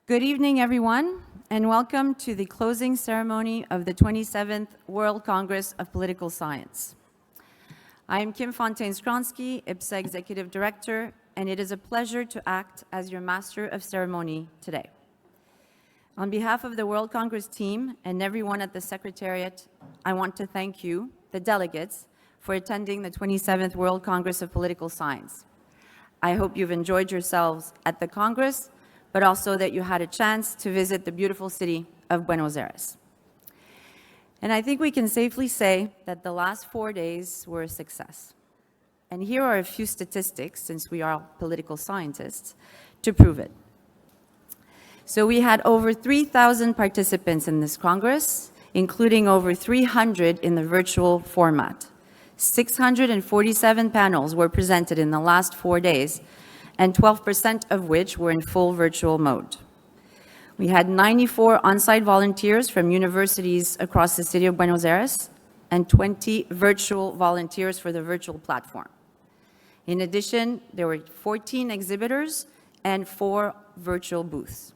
Good evening, everyone, and welcome to the closing ceremony of the 27th World Congress of Political Science. I am Kim Fontaine-Skronsky, IPSA Executive Director, and it is a pleasure to act as your Master of Ceremony today. On behalf of the World Congress team and everyone at the Secretariat, I want to thank you, the delegates, for attending the 27th World Congress of Political Science. I hope you've enjoyed yourselves at the Congress, but also that you had a chance to visit the beautiful city of Buenos Aires. And I think we can safely say that the last 4 days were a success. And here are a few statistics, since we are all political scientists, to prove it. So we had over 3,000 participants in this Congress, including over 300 in the virtual format. 647 panels were presented in the last 4 days, and 12% of which were in full virtual mode. We had 94 on-site volunteers from universities across the city of Buenos Aires and 20 virtual volunteers for the virtual platform. In addition, there were 14 exhibitors and 4 virtual booths.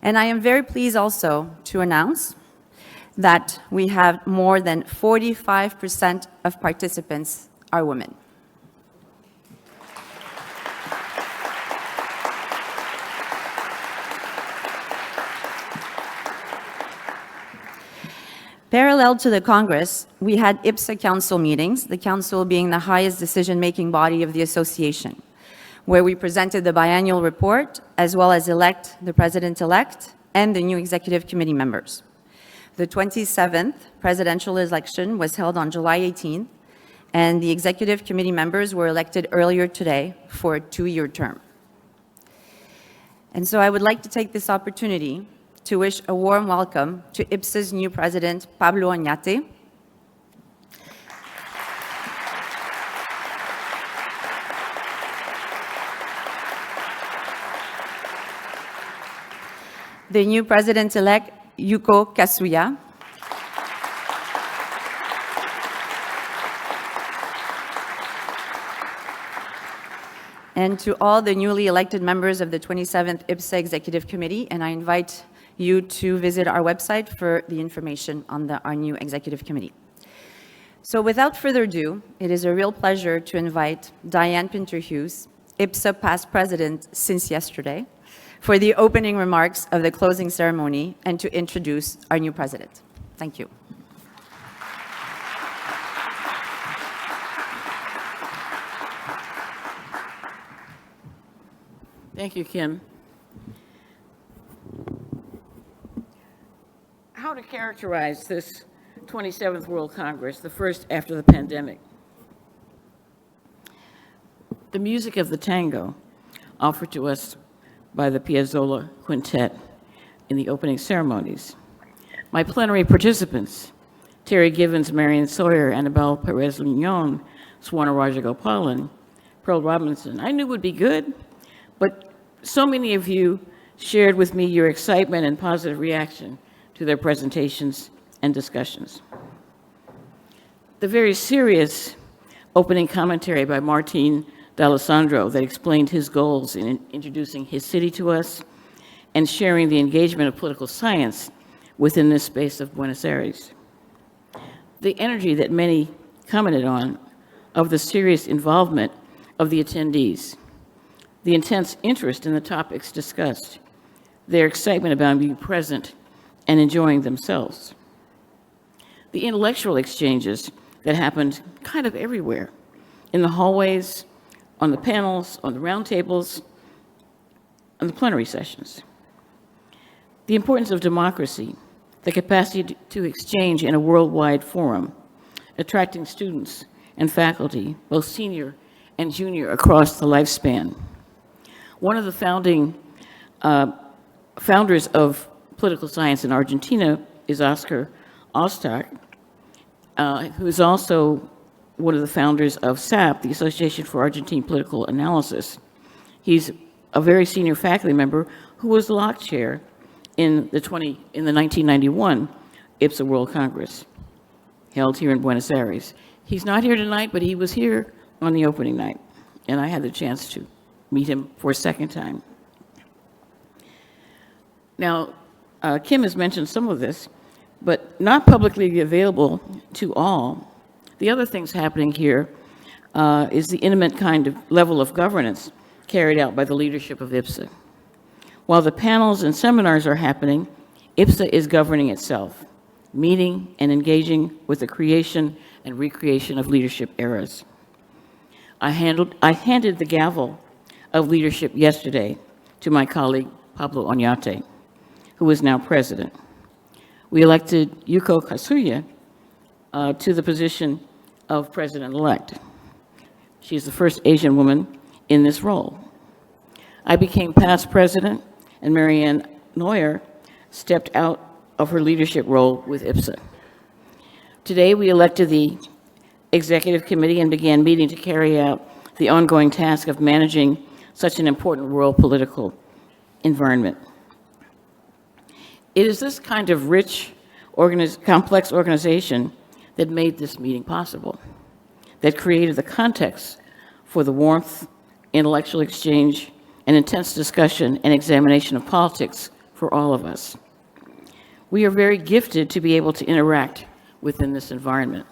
And I am very pleased also to announce that we have more than 45% of participants are women. Parallel to the Congress, we had IPSA Council meetings, the Council being the highest decision-making body of the association, where we presented the biannual report, as well as elect the President-elect and the new Executive Committee members. The 27th presidential election was held on July 18th, and the Executive Committee members were elected earlier today for a 2-year term. And so I would like to take this opportunity to wish a warm welcome to IPSA's new president, Pablo Oñate. The new president-elect, Yuko Kasuya. And to all the newly elected members of the 27th IPSA Executive Committee, and I invite you to visit our website for the information on our new Executive Committee. So without further ado, it is a real pleasure to invite Diane Pinter-Hughes, IPSA past president since yesterday, for the opening remarks of the closing ceremony and to introduce our new president. Thank you. Thank you, Kim. How to characterize this 27th World Congress, the first after the pandemic? The music of the tango offered to us by the Piazzolla Quintet in the opening ceremonies. My plenary participants, Terry Givens, Marion Sawyer, Annabelle Perez-Lignon, Swarna Rajagopalan, Pearl Robinson, I knew would be good, but so many of you shared with me your excitement and positive reaction to their presentations and discussions. The very serious opening commentary by Martin D'Alessandro that explained his goals in introducing his city to us and sharing the engagement of political science within this space of Buenos Aires. The energy that many commented on of the serious involvement of the attendees, the intense interest in the topics discussed, their excitement about being present and enjoying themselves. The intellectual exchanges that happened kind of everywhere, in the hallways, on the panels, on the roundtables, on the plenary sessions. The importance of democracy, the capacity to exchange in a worldwide forum, attracting students and faculty, both senior and junior, across the lifespan. One of the founders of political science in Argentina is Oscar Ostock, who is also one of the founders of SAP, the Association for Argentine Political Analysis. He's a very senior faculty member who was Locke Chair in the 1991 IPSA World Congress, held here in Buenos Aires. He's not here tonight, but he was here on the opening night, and I had the chance to meet him for a second time. Now, Kim has mentioned some of this, but not publicly available to all. The other things happening here is the intimate kind of level of governance carried out by the leadership of IPSA. While the panels and seminars are happening, IPSA is governing itself, meeting and engaging with the creation and recreation of leadership eras. I handed the gavel of leadership yesterday to my colleague, Pablo Oñate, who is now president. We elected Yuko Kasuya to the position of president-elect. She's the first Asian woman in this role. I became past president, and Marianne Neuer stepped out of her leadership role with IPSA. Today, we elected the executive committee and began meeting to carry out the ongoing task of managing such an important world political environment. It is this kind of rich, complex organization that made this meeting possible, that created the context for the warmth, intellectual exchange, and intense discussion and examination of politics for all of us. We are very gifted to be able to interact within this environment.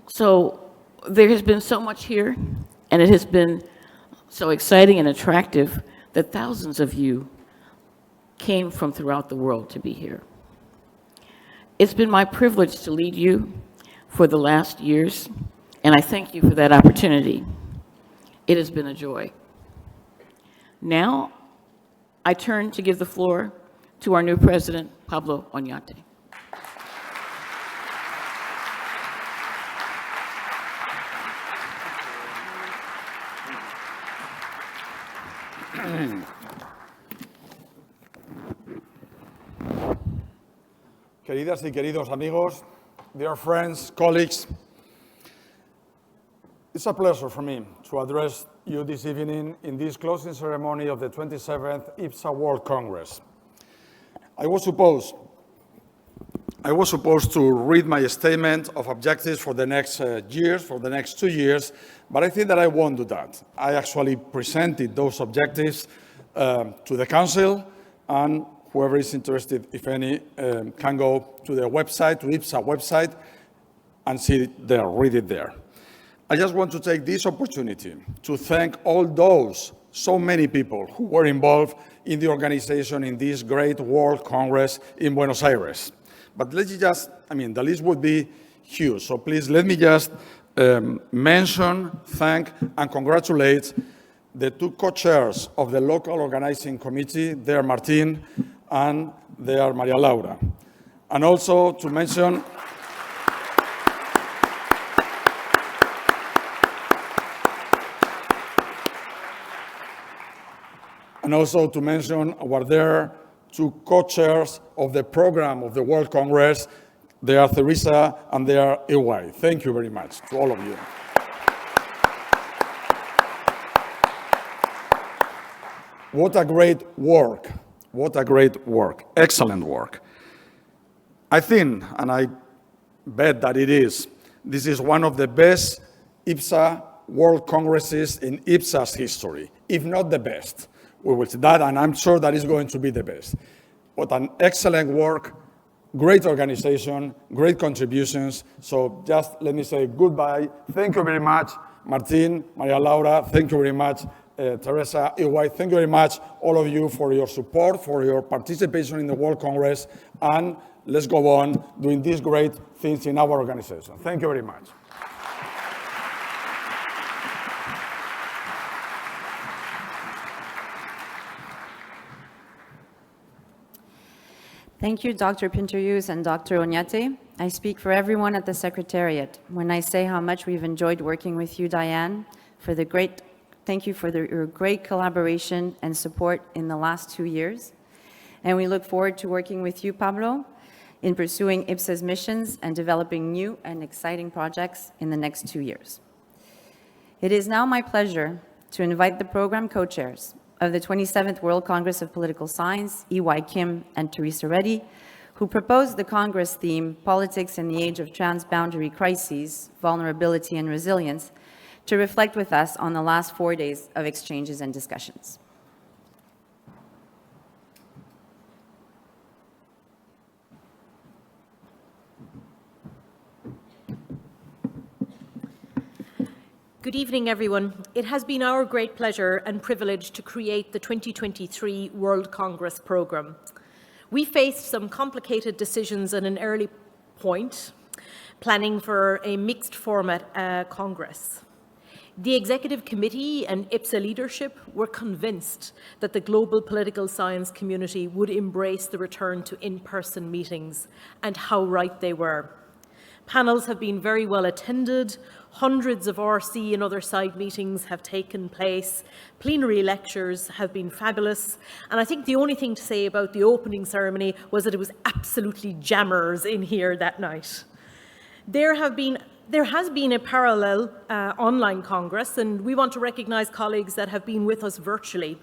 So there has been so much here, and it has been so exciting and attractive that thousands of you came from throughout the world to be here. It's been my privilege to lead you for the last years, and I thank you for that opportunity. It has been a joy. Now, I turn to give the floor to our new president, Pablo Oñate. Queridas y queridos amigos, dear friends, colleagues, it's a pleasure for me to address you this evening in this closing ceremony of the 27th IPSA World Congress. I was supposed to read my statement of objectives for the next years, for the next 2 years, but I think that I won't do that. I actually presented those objectives to the Council, and whoever is interested, if any, can go to the website, to IPSA website, and see it there, read it there. I just want to take this opportunity to thank all those, so many people who were involved in the organization in this great World Congress in Buenos Aires. But let's just, the list would be huge. So please let me just mention, thank, and congratulate the two co-chairs of the local organizing committee, they are Martin and they are Maria Laura. And also to mention were there two co-chairs of the program of the World Congress. They are Teresa and they are Iwai. Thank you very much to all of you. What a great work. What a great work. Excellent work. I think, and I bet that it is, this is one of the best IPSA World Congresses in IPSA's history, if not the best. We will see that, and I'm sure that is going to be the best. What an excellent work, great organization, great contributions. So just let me say goodbye. Thank you very much, Martin, Maria Laura. Thank you very much, Teresa, Iwai. Thank you very much, all of you, for your support, for your participation in the World Congress, and let's go on doing these great things in our organization. Thank you very much. Thank you, Dr. Pinterius and Dr. Oñate. I speak for everyone at the Secretariat when I say how much we've enjoyed working with you, Diane, thank you for your great collaboration and support in the last 2 years. And we look forward to working with you, Pablo, in pursuing IPSA's missions and developing new and exciting projects in the next 2 years. It is now my pleasure to invite the program co-chairs of the 27th World Congress of Political Science, E.Y. Kim and Teresa Reddy, who proposed the Congress theme, Politics in the Age of Transboundary Crises, Vulnerability and Resilience, to reflect with us on the last 4 days of exchanges and discussions. Good evening, everyone. It has been our great pleasure and privilege to create the 2023 World Congress programme. We faced some complicated decisions at an early point, planning for a mixed format Congress. The Executive Committee and IPSA leadership were convinced that the global political science community would embrace the return to in-person meetings, and how right they were. Panels have been very well attended, hundreds of RC and other side meetings have taken place, plenary lectures have been fabulous, and I think the only thing to say about the opening ceremony was that it was absolutely jammers in here that night. There has been a parallel online Congress, and we want to recognise colleagues that have been with us virtually.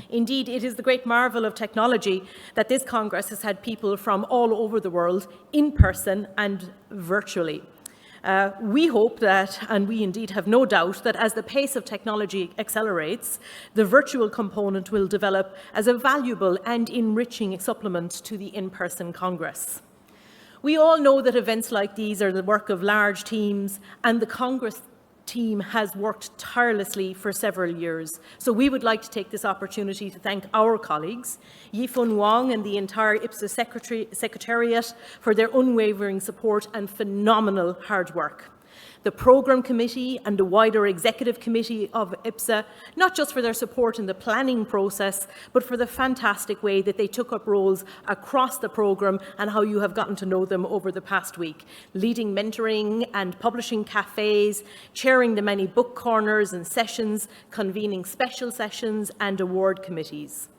Indeed, it is the great marvel of technology that this Congress has had people from all over the world in person and virtually. We hope that, and we indeed have no doubt, that as the pace of technology accelerates, the virtual component will develop as a valuable and enriching supplement to the in-person Congress. We all know that events like these are the work of large teams, and the Congress team has worked tirelessly for several years. So we would like to take this opportunity to thank our colleagues, Yifun Wang and the entire IPSA Secretariat, for their unwavering support and phenomenal hard work. The Programme Committee and the wider Executive Committee of IPSA, not just for their support in the planning process, but for the fantastic way that they took up roles across the programme and how you have gotten to know them over the past week, leading mentoring and publishing cafes, chairing the many book corners and sessions, convening special sessions and award committees.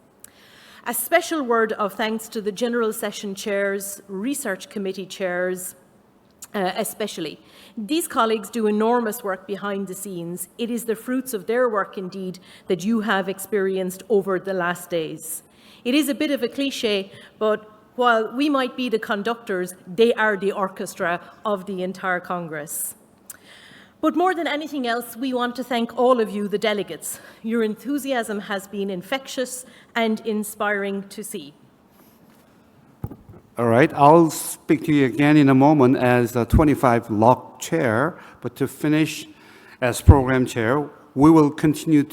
A special word of thanks to the General Session chairs, Research Committee chairs, especially. These colleagues do enormous work behind the scenes. It is the fruits of their work, indeed, that you have experienced over the last days. It is a bit of a cliche, but while we might be the conductors, they are the orchestra of the entire Congress. But more than anything else, we want to thank all of you, the delegates. Your enthusiasm has been infectious and inspiring to see. All right, I'll speak to you again in a moment as a 25 lock chair, but to finish as program chair, we will continue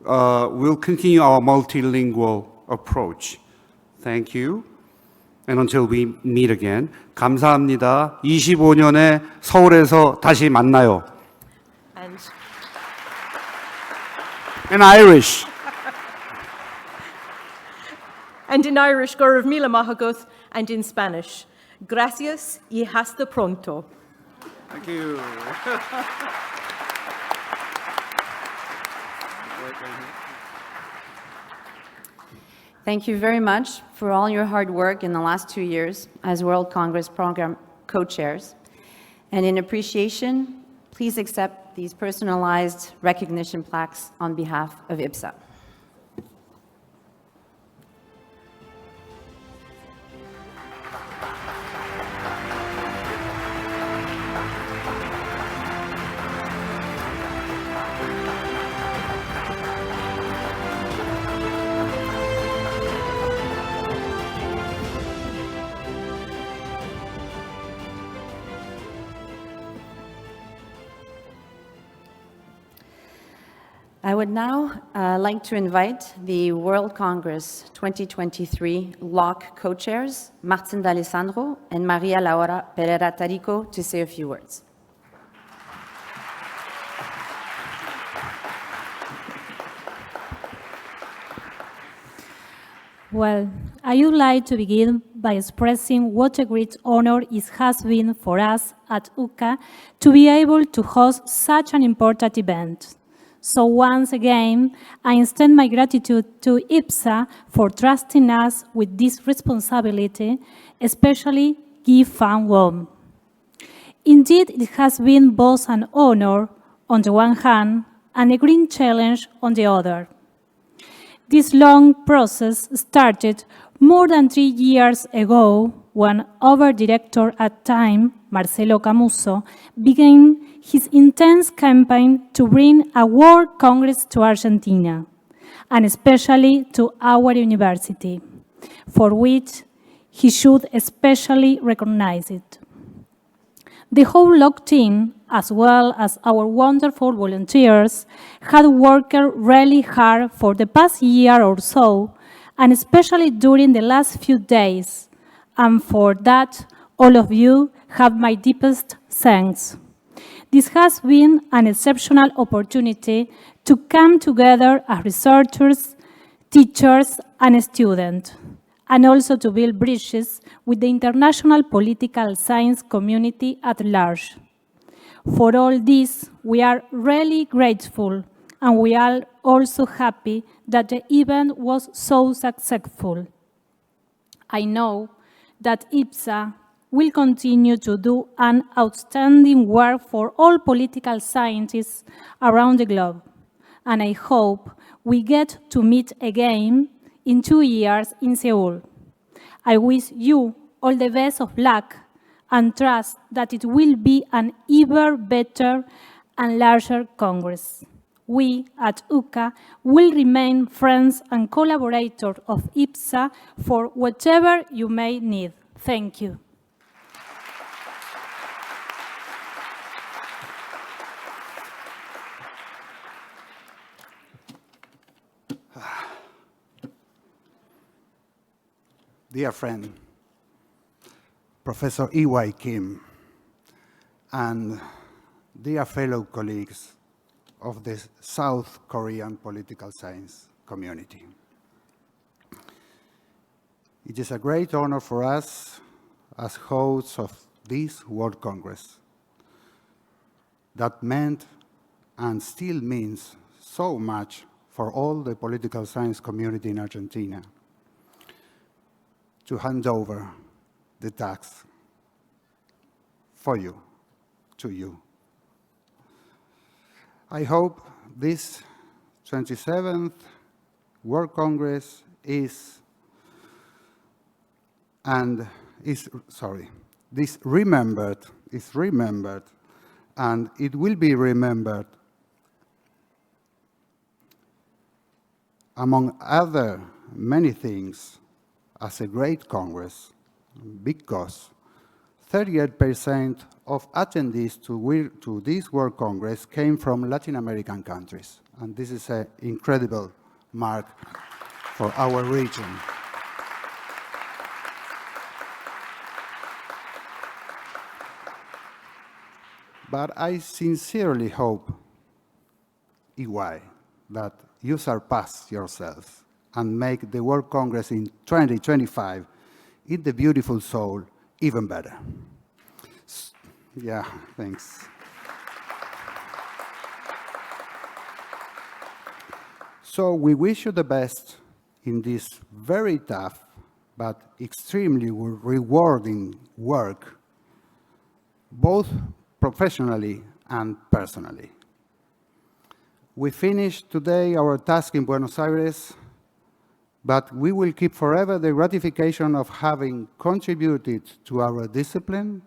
our multilingual approach. Thank you. And until we meet again, 감사합니다. 25년에 서울에서 다시 만나요. In Irish. And in Irish, Gaurav Mila Mahaguth, and in Spanish, gracias y hasta pronto. Thank you. Thank you very much for all your hard work in the last 2 years as World Congress Program co-chairs. And in appreciation, please accept these personalized recognition plaques on behalf of IPSA. I would now like to invite the World Congress 2023 LOC co-chairs, Martin D'Alessandro and Maria Laura Pereira Tarico, to say a few words. Well, I would like to begin by expressing what a great honor it has been for us at UCA to be able to host such an important event. So once again, I extend my gratitude to IPSA for trusting us with this responsibility, especially Yifun Wang. Indeed, it has been both an honor on the one hand and a great challenge on the other. This long process started more than 3 years ago when our director at time, Marcelo Camuso, began his intense campaign to bring a World Congress to Argentina, and especially to our university, for which he should especially recognize it. The whole LOC team, as well as our wonderful volunteers, had worked really hard for the past year or so, and especially during the last few days. And for that, all of you have my deepest thanks. This has been an exceptional opportunity to come together as researchers, teachers, and students, and also to build bridges with the international political science community at large. For all this, we are really grateful, and we are also happy that the event was so successful. I know that IPSA will continue to do an outstanding work for all political scientists around the globe, and I hope we get to meet again in 2 years in Seoul. I wish you all the best of luck and trust that it will be an even better and larger Congress. We at UCA will remain friends and collaborators of IPSA for whatever you may need. Thank you. Dear friend, Professor E.Y. Kim, and dear fellow colleagues of the South Korean political science community. It is a great honor for us as hosts of this World Congress that meant and still means so much for all the political science community in Argentina, to hand over the task for you, to you. I hope this 27th World Congress is remembered, and it will be remembered among other many things as a great Congress, because 38% of attendees to this World Congress came from Latin American countries, and this is an incredible mark for our region. But I sincerely hope, EY, that you surpass yourselves and make the World Congress in 2025 in the beautiful Seoul even better. Yeah, thanks. So we wish you the best in this very tough but extremely rewarding work, both professionally and personally. We finished today our task in Buenos Aires, but we will keep forever the gratification of having contributed to our discipline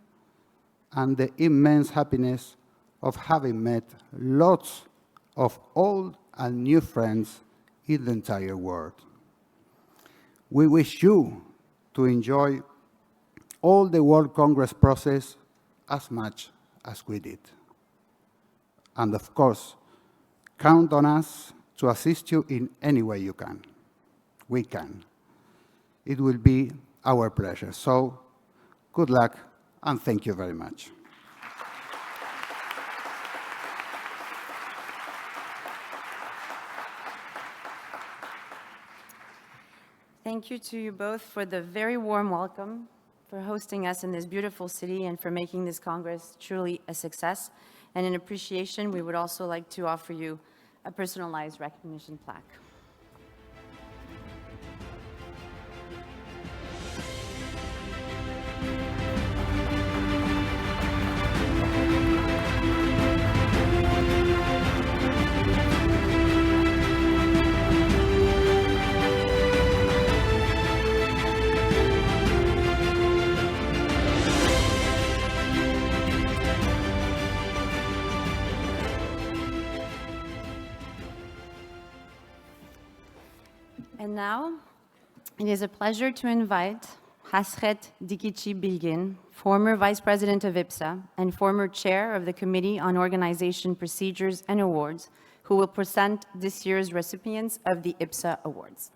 and the immense happiness of having met lots of old and new friends in the entire world. We wish you to enjoy all the World Congress process as much as we did. And of course, count on us to assist you in any way you can. We can. It will be our pleasure. So, good luck, and thank you very much. Thank you to you both for the very warm welcome, for hosting us in this beautiful city, and for making this Congress truly a success. And in appreciation, we would also like to offer you a personalized recognition plaque. And now, it is a pleasure to invite Hasret Dikici Bilgin, former Vice President of IPSA and former Chair of the Committee on Organization Procedures and Awards, who will present this year's recipients of the IPSA Awards.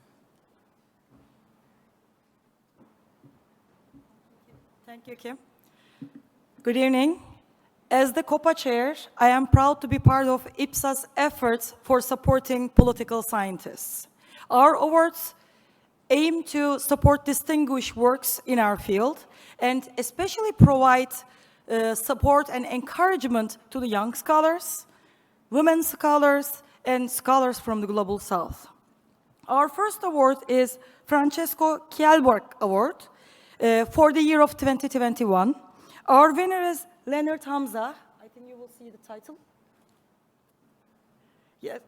Thank you, Kim. Good evening. As the COPA Chair, I am proud to be part of IPSA's efforts for supporting political scientists. Our awards aim to support distinguished works in our field and especially provide support and encouragement to the young scholars, women scholars, and scholars from the Global South. Our first award is Francesco Kjellborg Award for the year of 2021. Our winner is Leonard Hamza. I think you will see the title. Yes,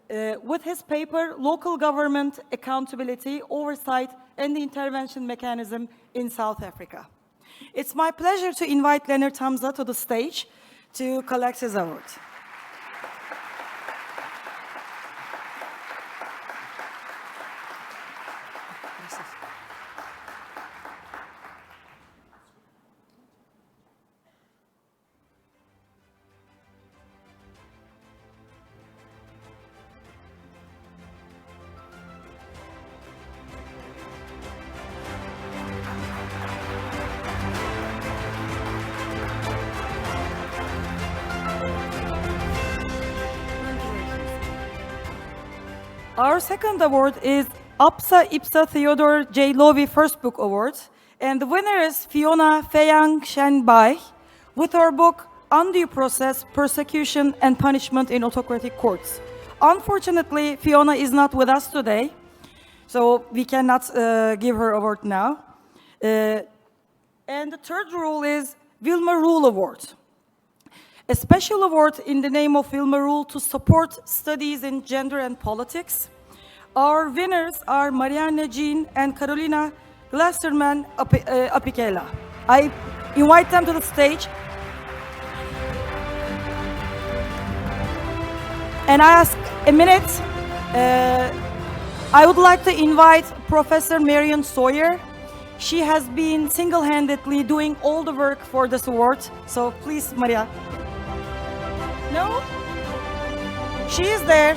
with his paper, Local Government Accountability, Oversight, and the Intervention Mechanism in South Africa. It's my pleasure to invite Leonard Hamza to the stage to collect his award. Our second award is IPSA Theodore J. Lowy First Book Award, and the winner is Fiona Feyang Shenbai with her book Undue Process, Persecution and Punishment in Autocratic Courts. Unfortunately, Fiona is not with us today, so we cannot give her award now. And the third rule is Wilma Rule Award. A special award in the name of Wilma Rule to support studies in gender and politics. Our winners are Marianne Jean and Carolina Glasserman Apikela. I invite them to the stage. And I ask a minute. I would like to invite Professor Marion Sawyer. She has been single-handedly doing all the work for this award. So please, Maria. No? She is there.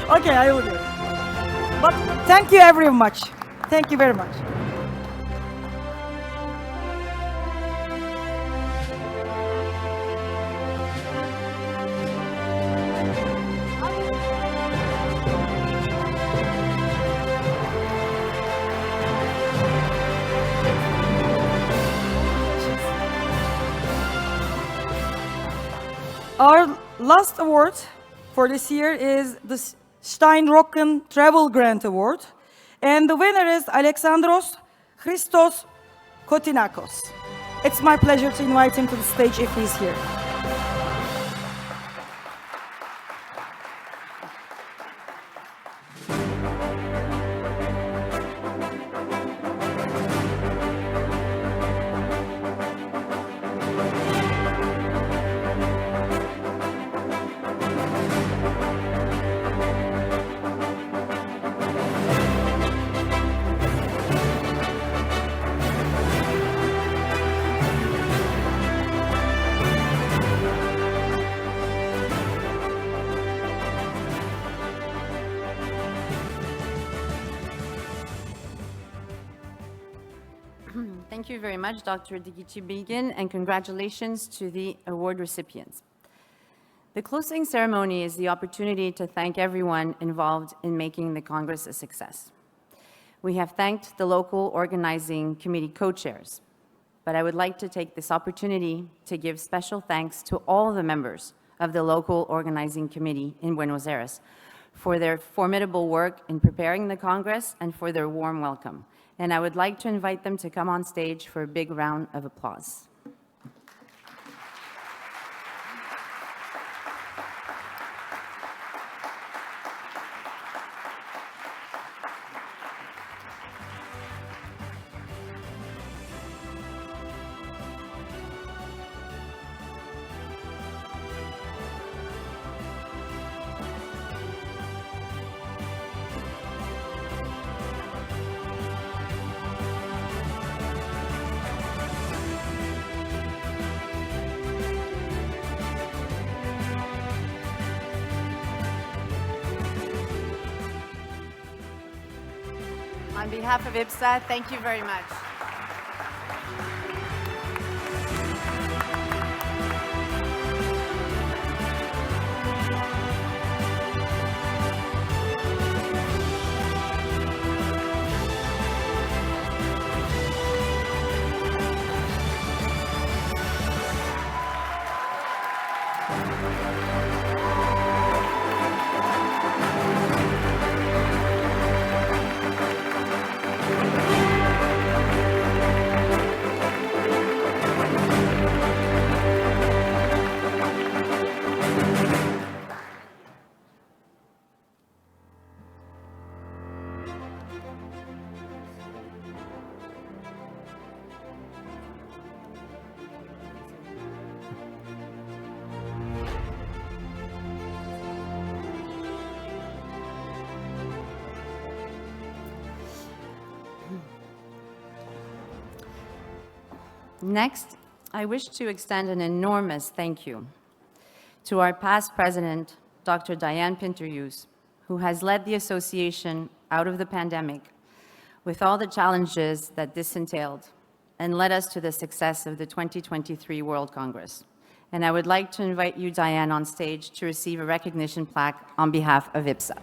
Okay, I will do it. But thank you very much. Thank you very much. Our last award for this year is the Steinrocken Travel Grant Award, and the winner is Alexandros Christos Kotinakos. It's my pleasure to invite him to the stage if he's here. Thank you very much, Dr. Dikici Bilgin, and congratulations to the award recipients. The closing ceremony is the opportunity to thank everyone involved in making the Congress a success. We have thanked the local organizing committee co-chairs, but I would like to take this opportunity to give special thanks to all the members of the local organizing committee in Buenos Aires for their formidable work in preparing the Congress and for their warm welcome. And I would like to invite them to come on stage for a big round of applause. On behalf of IPSA, thank you very much. Next, I wish to extend an enormous thank you to our past president, Dr. Diane Pinter-Hughes, who has led the association out of the pandemic with all the challenges that this entailed and led us to the success of the 2023 World Congress. And I would like to invite you, Diane, on stage to receive a recognition plaque on behalf of IPSA.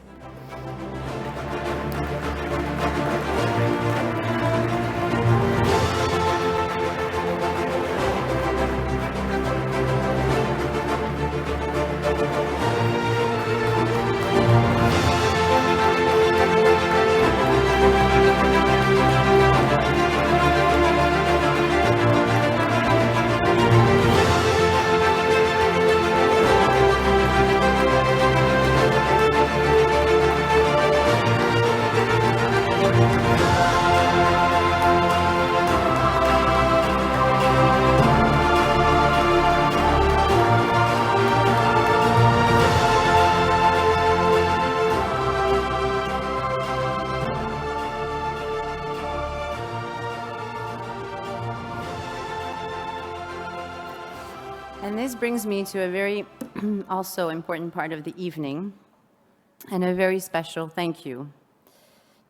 And this brings me to a very also important part of the evening, and a very special thank you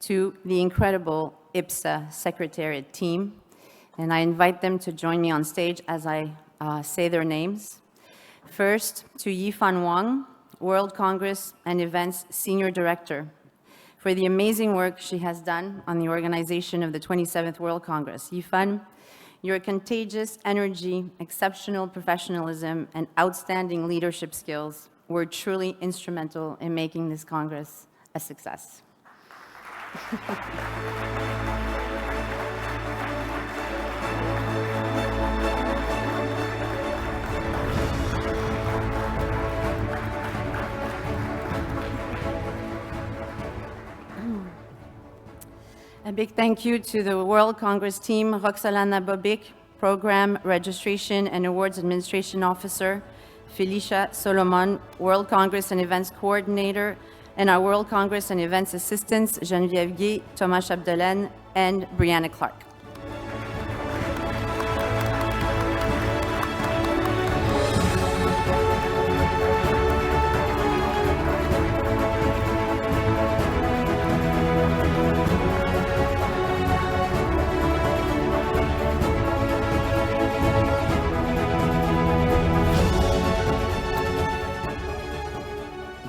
to the incredible IPSA Secretariat team. And I invite them to join me on stage as I say their names. First, to Yifan Wang, World Congress and Events Senior Director, for the amazing work she has done on the organization of the 27th World Congress. Yifan, your contagious energy, exceptional professionalism, and outstanding leadership skills were truly instrumental in making this Congress a success. A big thank you to the World Congress team, Roxalana Bobik, Program Registration and Awards Administration Officer, Felicia Solomon, World Congress and Events Coordinator, and our World Congress and Events Assistants, Geneviève Guy, Thomas Chapdelaine, and Brianna Clark.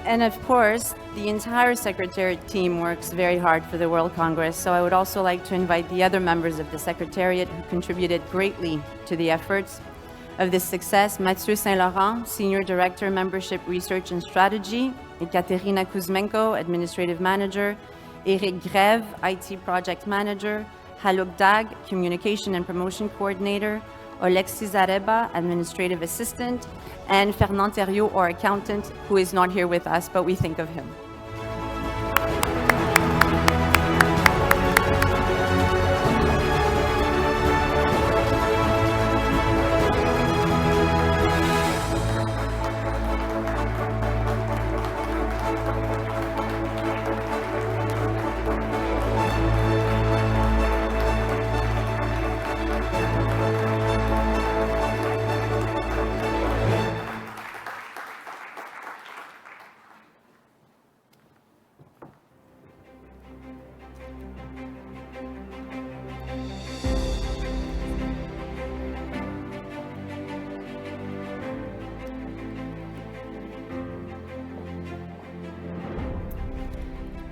And of course, the entire Secretariat team works very hard for the World Congress, so I would also like to invite the other members of the Secretariat who contributed greatly to the efforts of this success: Mathieu Saint-Laurent, Senior Director, Membership Research and Strategy, Ekaterina Kuzmenko, Administrative Manager, Eric Greve, IT Project Manager, Haluk Dag, Communication and Promotion Coordinator, Oleksi Zareba, Administrative Assistant, and Fernand Theriot, our accountant, who is not here with us, but we think of him.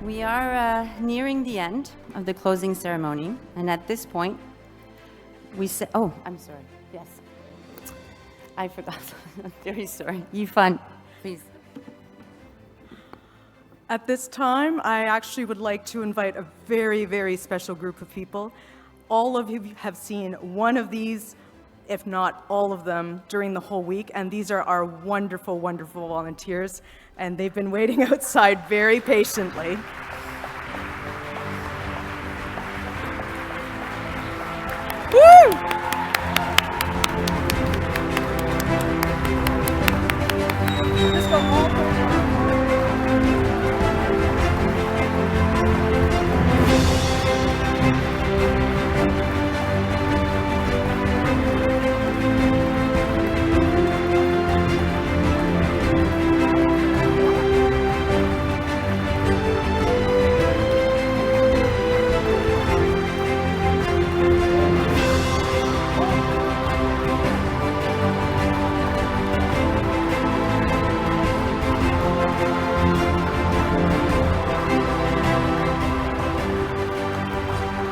We are nearing the end of the closing ceremony, and at this point, we say, oh, I'm sorry, yes. I forgot, I'm very sorry. Yifan, please. At this time, I actually would like to invite a very, very special group of people. All of you have seen one of these, if not all of them, during the whole week, and these are our wonderful, wonderful volunteers, and they've been waiting outside very patiently. Woo! Just go all the way down.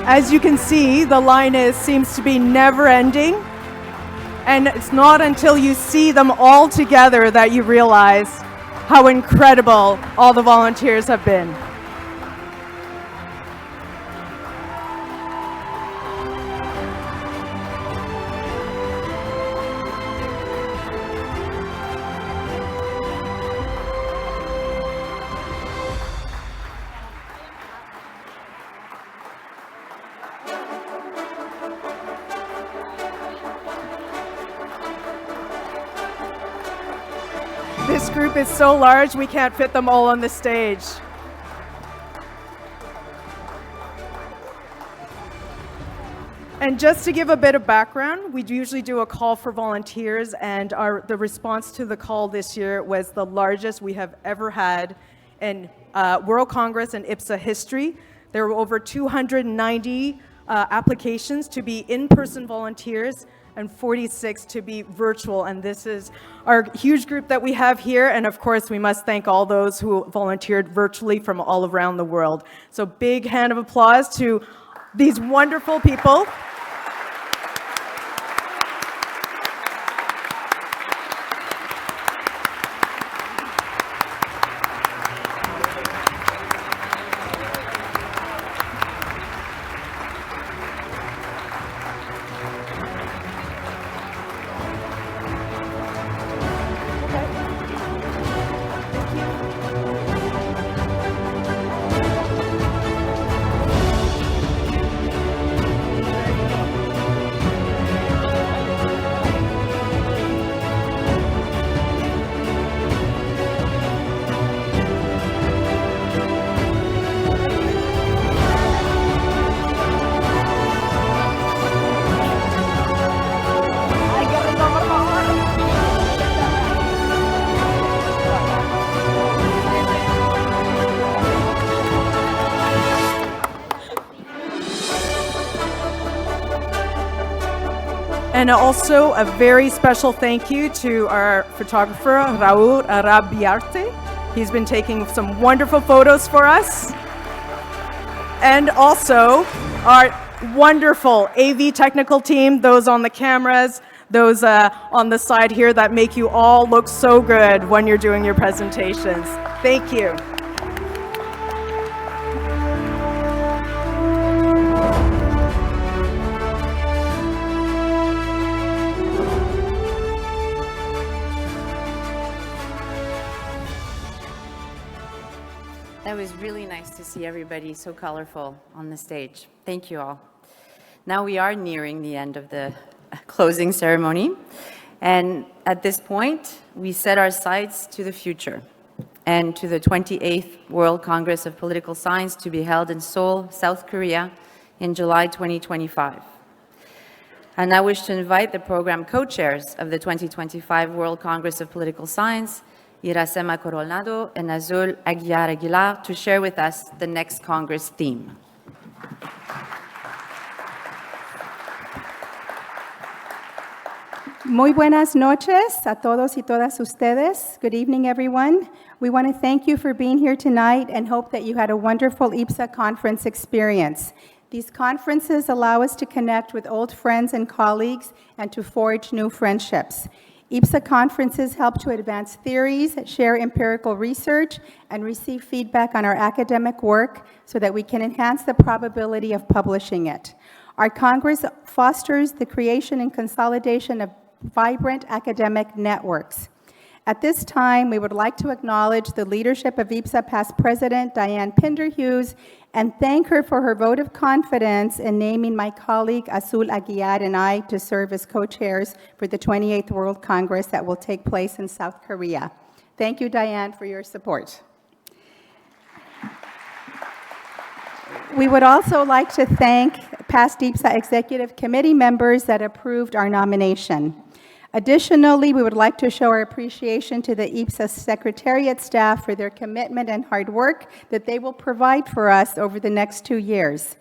As you can see, the line seems to be never ending. And it's not until you see them all together that you realize how incredible all the volunteers have been. This group is so large, we can't fit them all on the stage. And just to give a bit of background, we usually do a call for volunteers, and the response to the call this year was the largest we have ever had in World Congress and IPSA history. There were over 290 applications to be in-person volunteers and 46 to be virtual. And this is our huge group that we have here. And of course, we must thank all those who volunteered virtually from all around the world. So big hand of applause to these wonderful people. And also a very special thank you to our photographer, Raul Arabiarte. He's been taking some wonderful photos for us. And also our wonderful AV technical team, those on the cameras, those on the side here that make you all look so good when you're doing your presentations. Thank you. That was really nice to see everybody so colorful on the stage. Thank you all. Now we are nearing the end of the closing ceremony. And at this point, we set our sights to the future and to the 28th World Congress of Political Science to be held in Seoul, South Korea in July 2025. And I wish to invite the program co-chairs of the 2025 World Congress of Political Science, Iracema Coronado and Azul Aguiar Aguilar, to share with us the next Congress theme. Muy buenas noches a todos y todas ustedes. Good evening, everyone. We want to thank you for being here tonight and hope that you had a wonderful IPSA conference experience. These conferences allow us to connect with old friends and colleagues and to forge new friendships. IPSA conferences help to advance theories, share empirical research, and receive feedback on our academic work so that we can enhance the probability of publishing it. Our Congress fosters the creation and consolidation of vibrant academic networks. At this time, we would like to acknowledge the leadership of IPSA past President Diane Pinder-Hughes and thank her for her vote of confidence in naming my colleague Azul Aguiar and I to serve as co-chairs for the 28th World Congress that will take place in South Korea. Thank you, Diane, for your support. We would also like to thank past IPSA Executive Committee members that approved our nomination. Additionally, we would like to show our appreciation to the IPSA Secretariat staff for their commitment and hard work that they will provide for us over the next 2 years.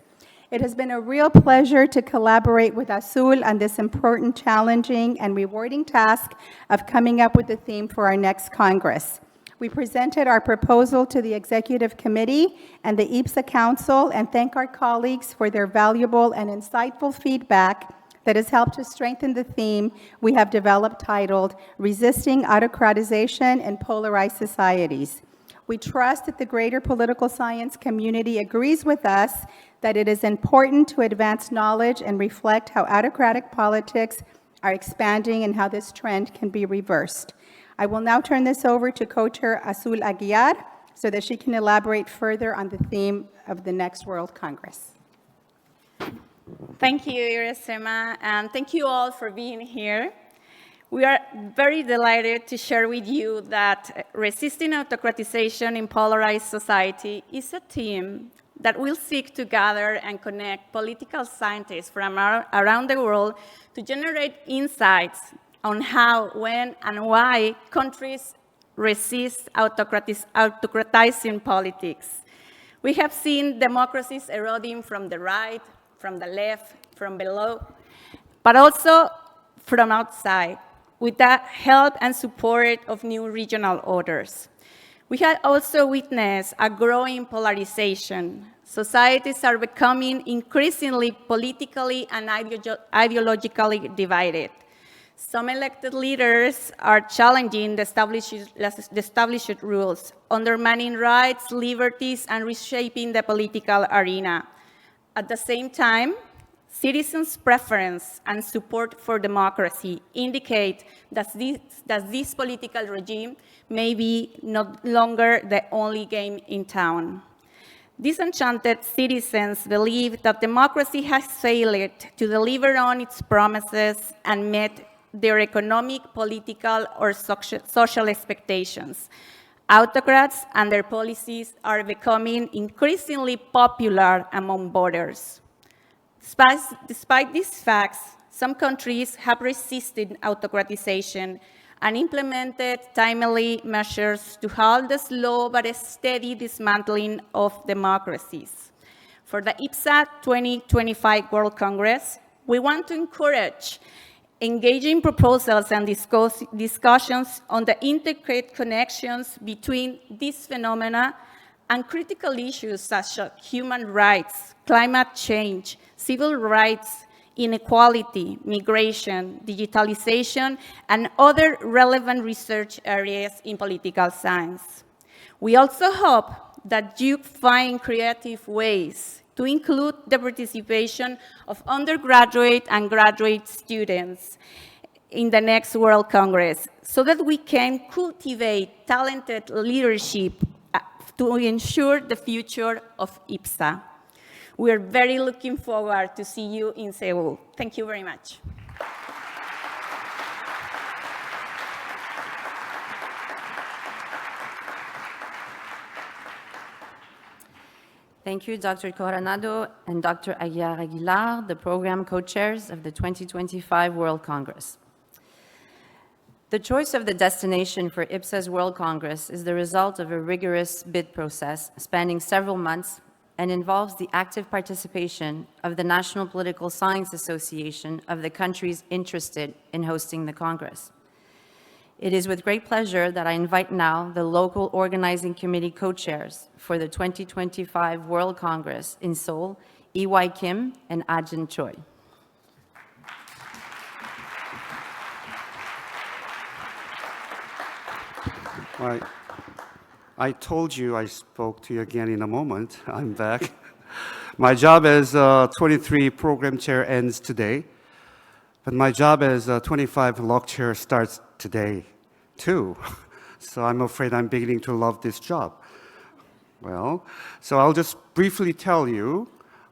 It has been a real pleasure to collaborate with Azul on this important, challenging, and rewarding task of coming up with the theme for our next Congress. We presented our proposal to the Executive Committee and the IPSA Council and thank our colleagues for their valuable and insightful feedback that has helped to strengthen the theme we have developed titled Resisting Autocratization in Polarized Societies. We trust that the greater political science community agrees with us that it is important to advance knowledge and reflect how autocratic politics are expanding and how this trend can be reversed. I will now turn this over to co-chair Azul Aguiar so that she can elaborate further on the theme of the next World Congress. Thank you, Irasema, and thank you all for being here. We are very delighted to share with you that resisting autocratization in polarized society is a theme that will seek to gather and connect political scientists from around the world to generate insights on how, when, and why countries resist autocratizing politics. We have seen democracies eroding from the right, from the left, from below, but also from outside, with the help and support of new regional orders. We have also witnessed a growing polarization. Societies are becoming increasingly politically and ideologically divided. Some elected leaders are challenging the established rules, undermining rights, liberties, and reshaping the political arena. At the same time, citizens' preference and support for democracy indicate that this political regime may be no longer the only game in town. Disenchanted citizens believe that democracy has failed to deliver on its promises and met their economic, political, or social expectations. Autocrats and their policies are becoming increasingly popular among voters. Despite these facts, some countries have resisted autocratization and implemented timely measures to halt the slow but steady dismantling of democracies. For the IPSA 2025 World Congress, we want to encourage engaging proposals and discussions on the intricate connections between these phenomena and critical issues such as human rights, climate change, civil rights, inequality, migration, digitalization, and other relevant research areas in political science. We also hope that you find creative ways to include the participation of undergraduate and graduate students in the next World Congress so that we can cultivate talented leadership to ensure the future of IPSA. We are very looking forward to see you in Seoul. Thank you very much. Thank you, Dr. Coronado and Dr. Aguiar Aguilar, the program co-chairs of the 2025 World Congress. The choice of the destination for IPSA's World Congress is the result of a rigorous bid process spanning several months and involves the active participation of the National Political Science Association of the countries interested in hosting the Congress. It is with great pleasure that I invite now the local organizing committee co-chairs for the 2025 World Congress in Seoul, E.Y. Kim and Ajin Choi. I told you I spoke to you again in a moment. I'm back. My job as 23 program chair ends today, but my job as 25 LOC chair starts today, too. So I'm afraid I'm beginning to love this job. Well, so I'll just briefly tell you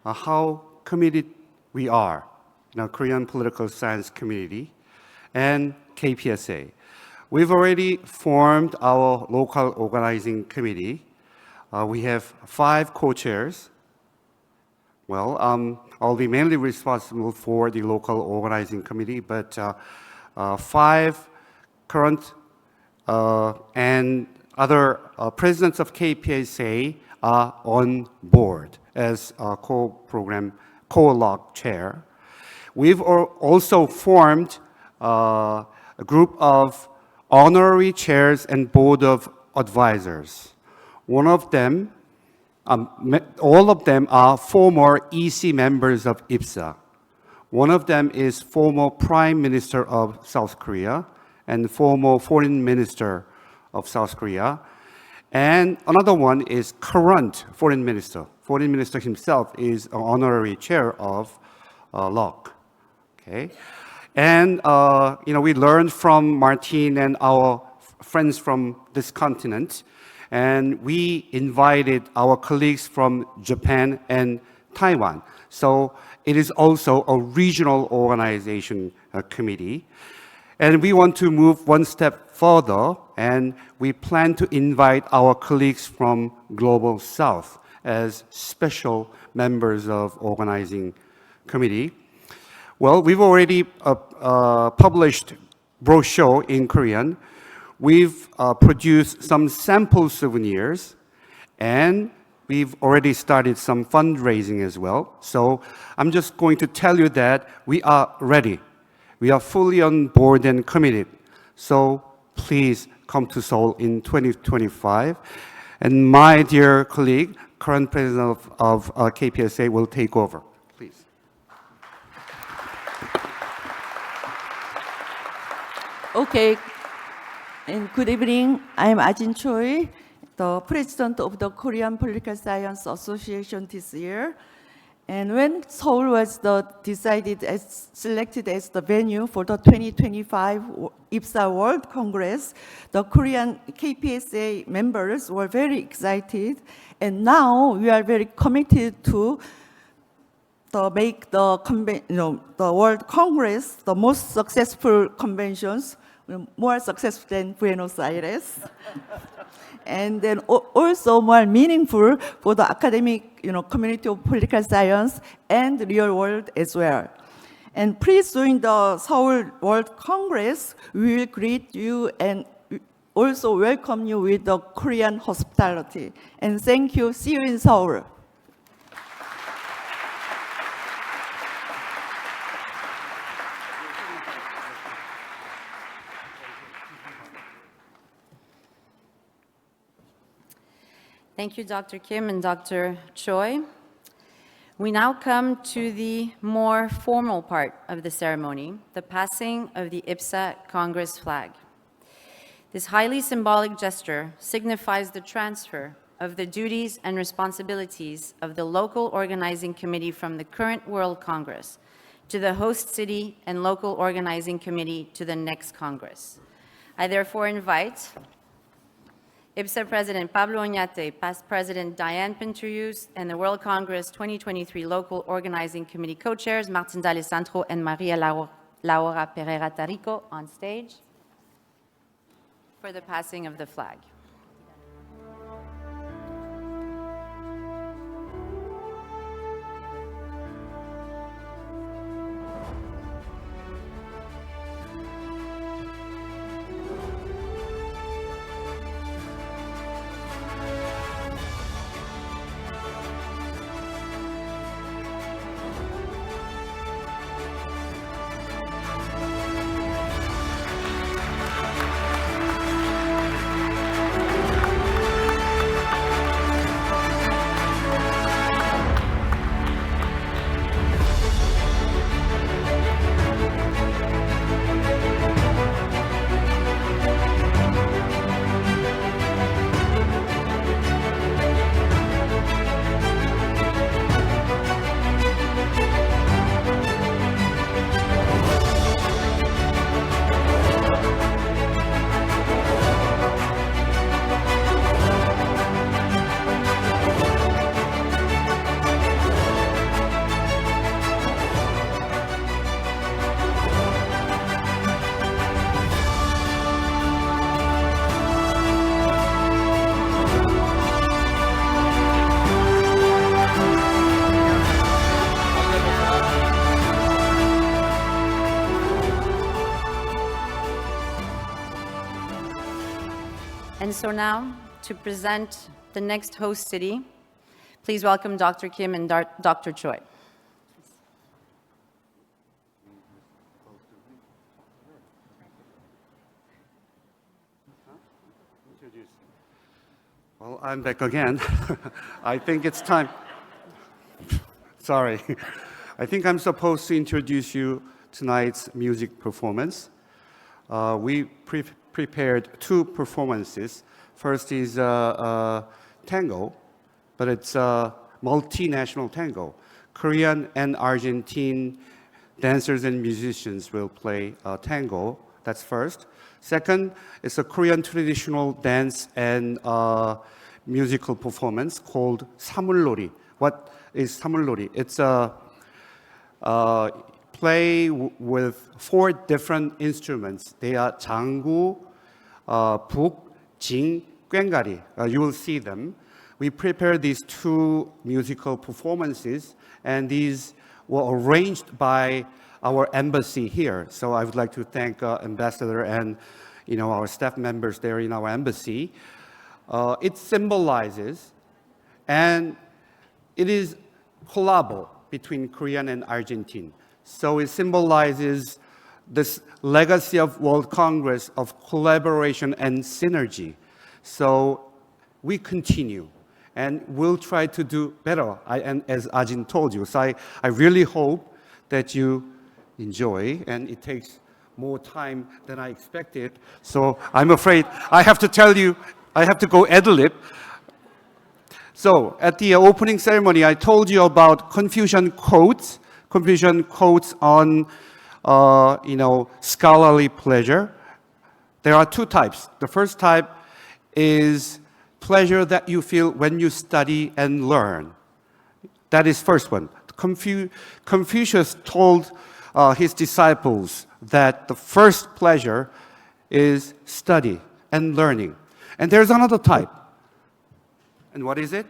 how committed we are in our Korean political science community and KPSA. We've already formed our local organizing committee. We have 5 co-chairs. Well, I'll be mainly responsible for the local organizing committee, but 5 current and other presidents of KPSA are on board as co-LOC chair. We've also formed a group of honorary chairs and board of advisors. One of them, all of them are former EC members of IPSA. One of them is former Prime Minister of South Korea and former Foreign Minister of South Korea. And another one is current Foreign Minister. Foreign Minister himself is an honorary chair of LOC. Okay. And we learned from Martin and our friends from this continent, and we invited our colleagues from Japan and Taiwan. So it is also a regional organization committee. And we want to move one step further, and we plan to invite our colleagues from Global South as special members of organizing committee. Well, we've already published brochure in Korean. We've produced some sample souvenirs, and we've already started some fundraising as well. So I'm just going to tell you that we are ready. We are fully on board and committed. So please come to Seoul in 2025. And my dear colleague, current president of KPSA, will take over. Please. Okay, and good evening. I'm Ajin Choi, the president of the Korean Political Science Association this year. And when Seoul was selected as the venue for the 2025 IPSA World Congress, the Korean KPSA members were very excited. And now we are very committed to make the World Congress the most successful conventions, more successful than Buenos Aires, and then also more meaningful for the academic community of political science and real world as well. And please, during the Seoul World Congress, we will greet you and also welcome you with the Korean hospitality. And thank you. See you in Seoul. Thank you, Dr. Kim and Dr. Choi. We now come to the more formal part of the ceremony, the passing of the IPSA Congress flag. This highly symbolic gesture signifies the transfer of the duties and responsibilities of the local organizing committee from the current World Congress to the host city and local organizing committee to the next Congress. I therefore invite IPSA President Pablo Oñate, past President Diane Pinturrius, and the World Congress 2023 Local Organizing Committee co-chairs Martin D'Alessandro and Maria Laura Pereira Tarico on stage for the passing of the flag. And so now, to present the next host city, please welcome Dr. Kim and Dr. Choi. Well, I'm back again. I think it's time. Sorry. I think I'm supposed to introduce you tonight's music performance. We prepared two performances. First is tango, but it's a multinational tango. Korean and Argentine dancers and musicians will play tango. That's first. Second, it's a Korean traditional dance and musical performance called 사물놀이. What is 사물놀이? It's a play with four different instruments. They are 장구, 북, 징, 꽹가리. You will see them. We prepared these two musical performances, and these were arranged by our embassy here. So I would like to thank Ambassador and our staff members there in our embassy. It symbolizes, and it is collabo between Korean and Argentine. So it symbolizes this legacy of World Congress of collaboration and synergy. So we continue, and we'll try to do better, and as Ajin told you. So I really hope that you enjoy, and it takes more time than I expected. So I'm afraid I have to tell you, I have to go ad-lib. So at the opening ceremony, I told you about Confucian quotes on, scholarly pleasure. There are two types. The first type is pleasure that you feel when you study and learn. That is first one. Confucius told his disciples that the first pleasure is study and learning. And there's another type. And what is it?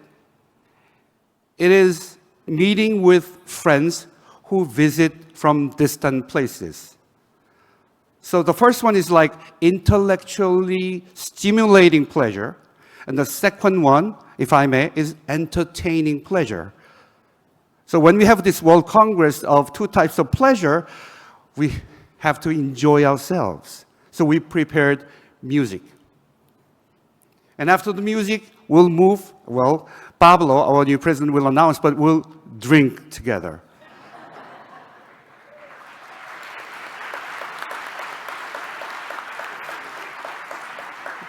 It is meeting with friends who visit from distant places. So the first one is like intellectually stimulating pleasure. And the second one, if I may, is entertaining pleasure. So when we have this World Congress of two types of pleasure, we have to enjoy ourselves. So we prepared music. And after the music, we'll move, well, Pablo, our new president, will announce, but we'll drink together.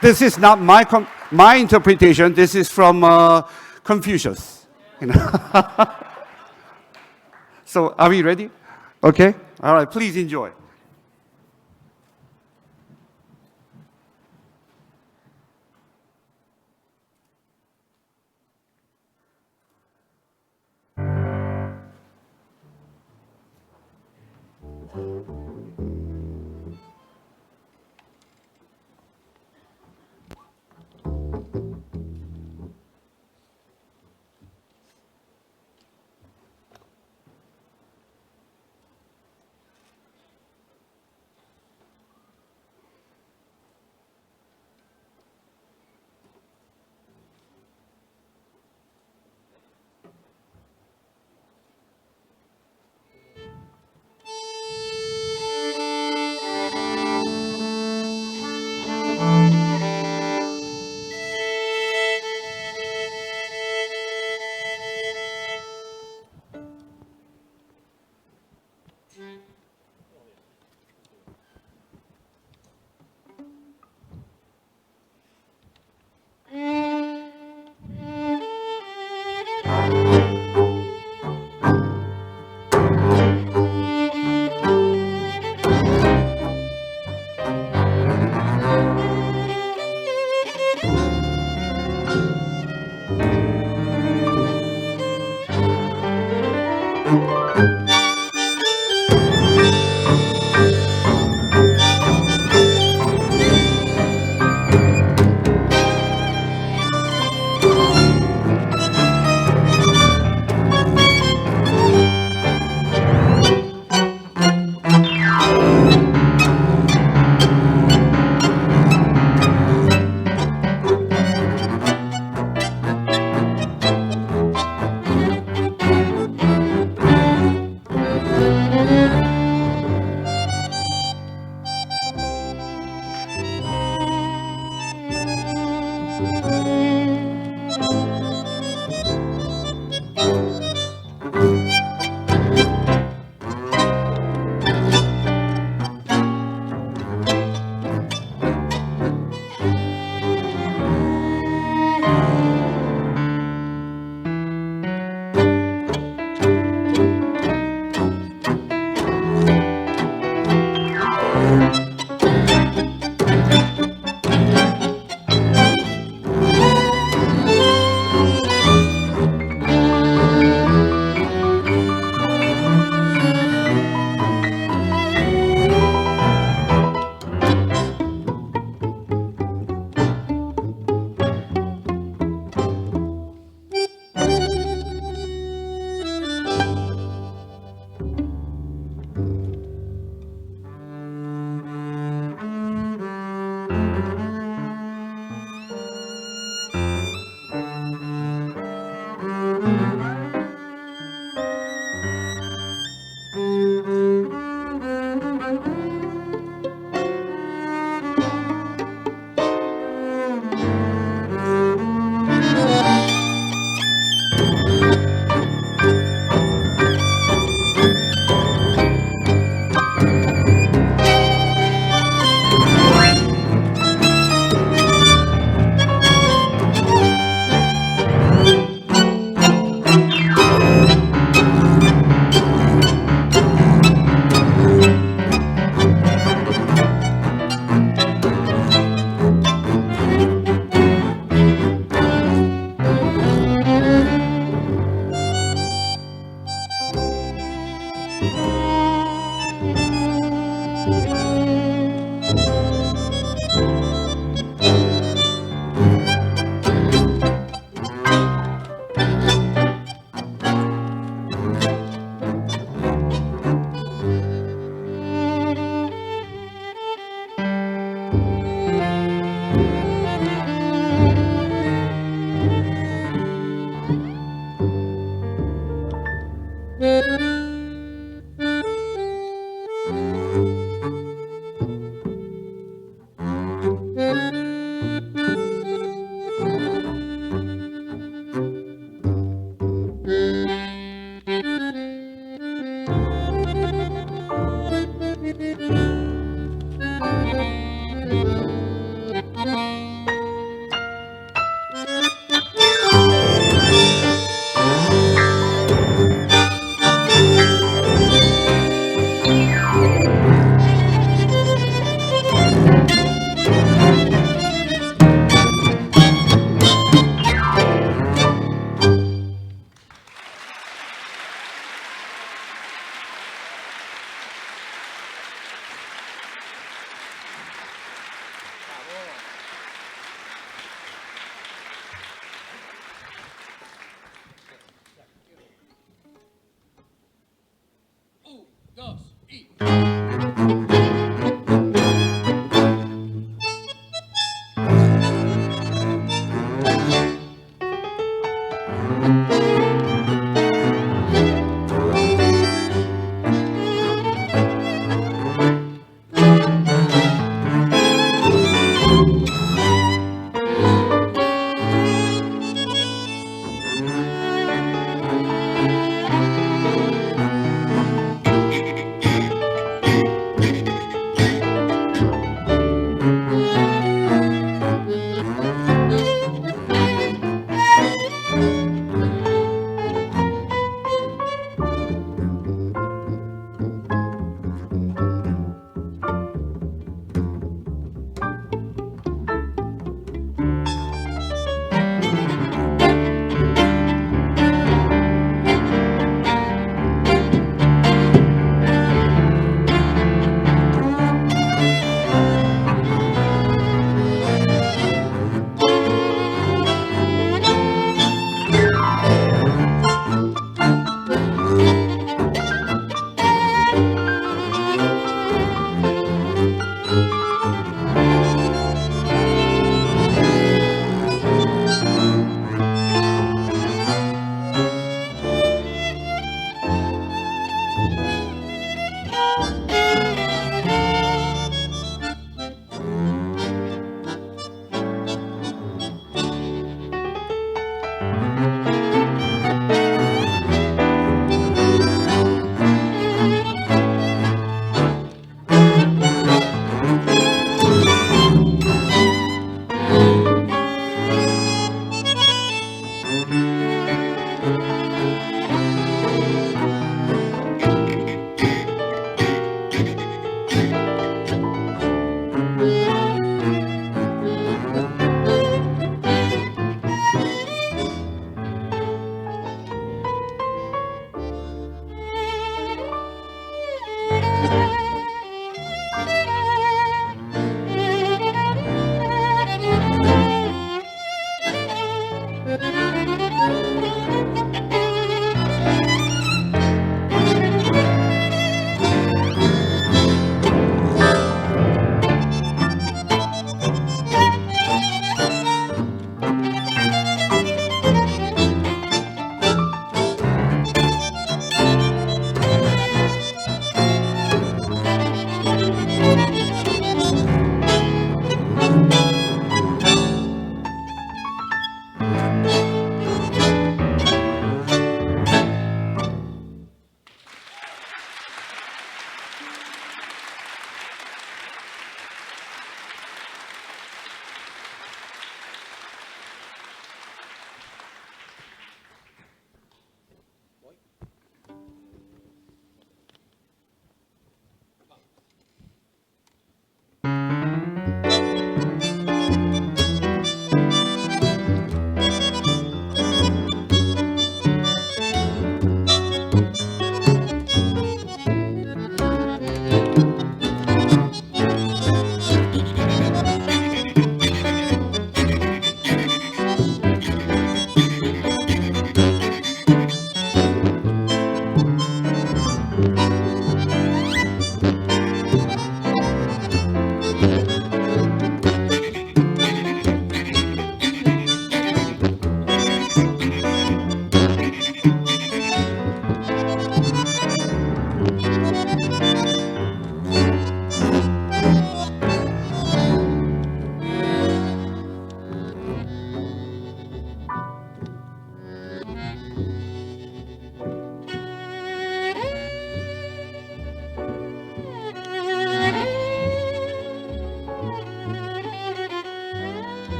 This is not my interpretation. This is from Confucius. So are we ready? Okay. All right. Please enjoy.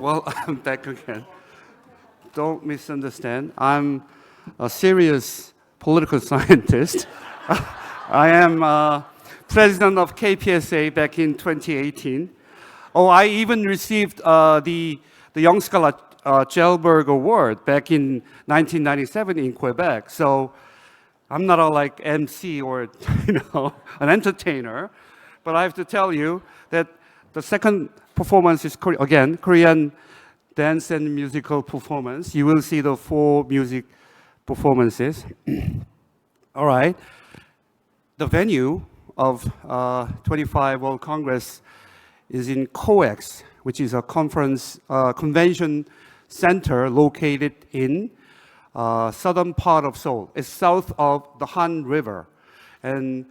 Well, I'm back again. Don't misunderstand. I'm a serious political scientist. I am president of KPSA back in 2018. Oh, I even received the Young Scholar Gelberg Award back in 1997 in Quebec. So I'm not a like MC or an entertainer, but I have to tell you that the second performance is again Korean dance and musical performance. You will see the 4 music performances. All right. The venue of 25 World Congress is in COEX, which is a convention center located in southern part of Seoul. It's south of the Han River. And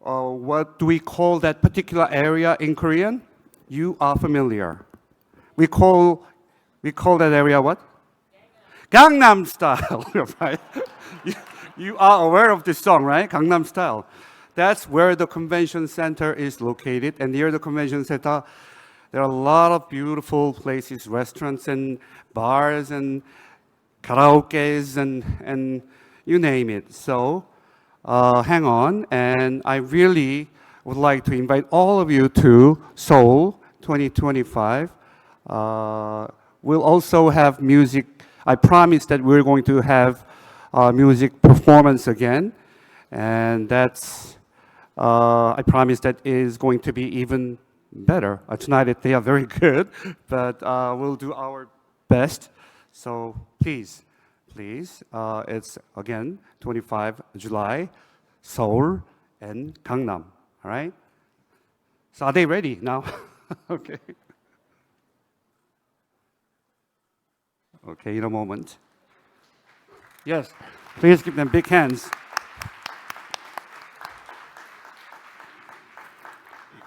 what do we call that particular area in Korean? You are familiar. We call that area what? Gangnam Style, right? You are aware of this song, right? Gangnam Style. That's where the convention center is located. And near the convention center, there are a lot of beautiful places, restaurants and bars and karaoke's and you name it. So hang on. And I really would like to invite all of you to Seoul 2025. We'll also have music. I promise that we're going to have music performance again. And that's, I promise that is going to be even better. Tonight they are very good, but we'll do our best. So please, it's again 25 July, Seoul and Gangnam. All right? So are they ready now? Okay. Okay, in a moment. Yes, please give them big hands.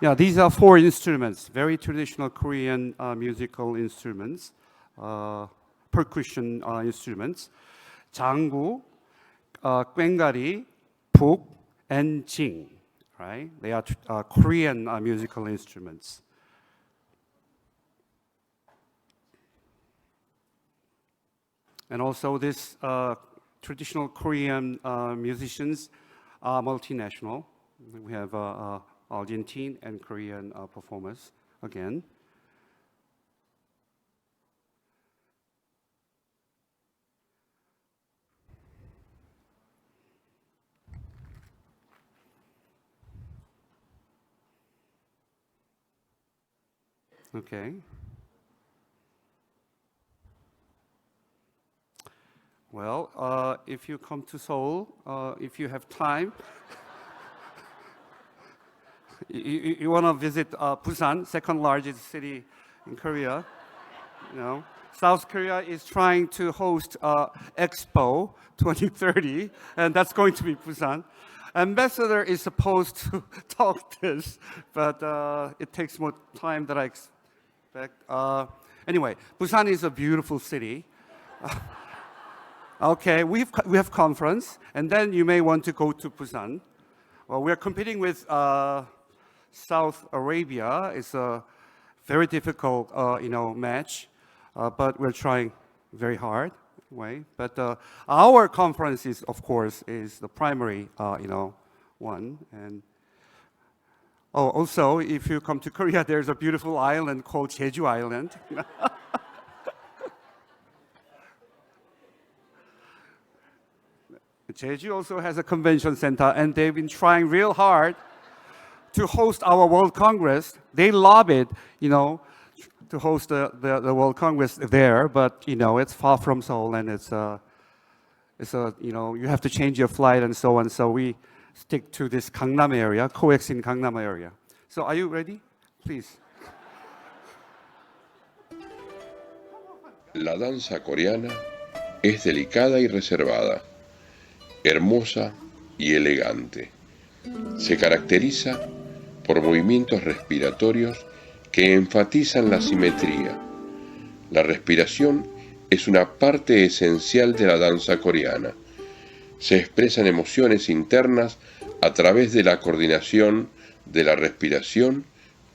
Yeah, these are 4 instruments, very traditional Korean musical instruments, percussion instruments. 장구, 꽹가리, 북, and jing. Right? They are Korean musical instruments. And also this traditional Korean musicians are multinational. We have Argentine and Korean performers again. Okay. Well, if you come to Seoul, if you have time, you want to visit Busan, second largest city in Korea. South Korea is trying to host Expo 2030, and that's going to be Busan. Ambassador is supposed to talk this, but it takes more time than I expect. Anyway, Busan is a beautiful city. Okay, we have conference, and then you may want to go to Busan. Well, we are competing with South Arabia. It's a very difficult, match, but we're trying very hard. Anyway, but our conference is, of course, is the primary, one. And also, if you come to Korea, there's a beautiful island called Jeju Island. Jeju also has a convention center, and they've been trying real hard to host our World Congress. They lobbied, to host the World Congress there, but it's far from Seoul, and it's you have to change your flight and so on. So we stick to this Gangnam area, COEX in Gangnam area. So are you ready? Please. La danza coreana es delicada y reservada, hermosa y elegante. Se caracteriza por movimientos respiratorios que enfatizan la simetría. La respiración es una parte esencial de la danza coreana. Se expresan emociones internas a través de la coordinación de la respiración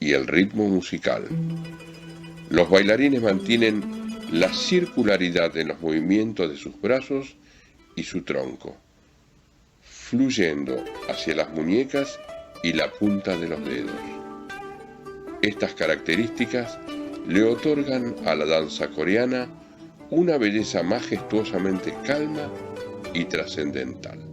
y el ritmo musical. Los bailarines mantienen la circularidad en los movimientos de sus brazos y su tronco, fluyendo hacia las muñecas y la punta de los dedos. Estas características le otorgan a la danza coreana una belleza majestuosamente calma y trascendental.